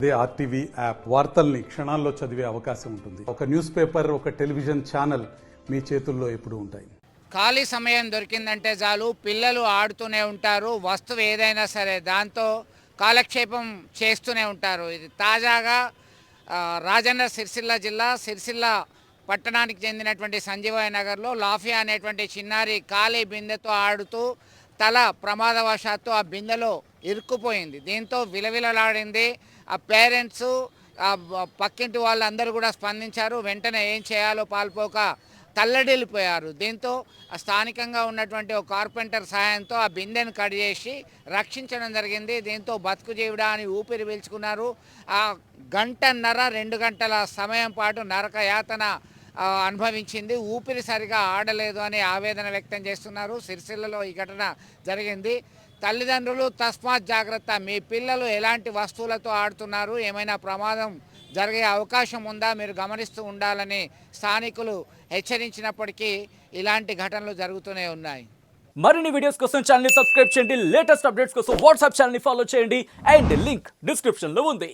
అదే RTV app వార్తల్ని క్షణాల్లో చదివే అవకాశం ఉంటుంది. ఒక న్యూస్ పేపర్, ఒక టెలివిజన్ ఛానల్ మీ చేతుల్లో ఎప్పుడూ ఉంటాయి. ఖాళీ సమయం దొరికిందంటే చాలు పిల్లలు ఆడుతూనే ఉంటారు. వస్తువు ఏదైనా సరే దాంతో కాలక్షేపం చేస్తూనే ఉంటారు. ఇది తాజాగా రాజన్న సిరిసిల్ల జిల్లా సిరిసిల్ల పట్టణానికి చెందినటువంటి సంజీవయ్య నగర్లో లాఫియా అనేటువంటి చిన్నారి ఖాళీ బిందెతో ఆడుతూ తల ప్రమాదవశాత్తు ఆ బిందెలో ఇరుక్కుపోయింది. దీంతో విలవిలలాడింది. ఆ పేరెంట్స్, పక్కింటి వాళ్ళందరూ కూడా స్పందించారు. వెంటనే ఏం చేయాలో పాల్పోక తల్లడిల్లిపోయారు. దీంతో స్థానికంగా ఉన్నటువంటి ఒక కార్పెంటర్ సహాయంతో ఆ బిందెను కట్ చేసి రక్షించడం జరిగింది. దీంతో బతుకు జీవుడా అని ఊపిరి పీల్చుకున్నారు. ఆ గంటన్నర 2 గంటల సమయం పాటు నరక యాతన అనుభవించింది. ఊపిరి సరిగా ఆడలేదు అని ఆవేదన వ్యక్తం చేస్తున్నారు. సిరిసిల్లలో ఈ ఘటన జరిగింది. తల్లిదండ్రులు తస్మాత్ జాగ్రత్త, మీ పిల్లలు ఎలాంటి వస్తువులతో ఆడుతున్నారు, ఏమైనా ప్రమాదం జరిగే అవకాశం ఉందా మీరు గమనిస్తూ ఉండాలని స్థానికులు హెచ్చరించినప్పటికీ ఇలాంటి ఘటనలు జరుగుతూనే ఉన్నాయి. మరిన్ని వీడియోస్ కోసం ఛానల్ ని సబ్స్క్రైబ్ చేయండి. లేటెస్ట్ అప్డేట్స్ కోసం వాట్సాప్ ఛానల్ ని ఫాలో చేయండి. అండ్ లింక్ డిస్క్రిప్షన్ లో ఉంది.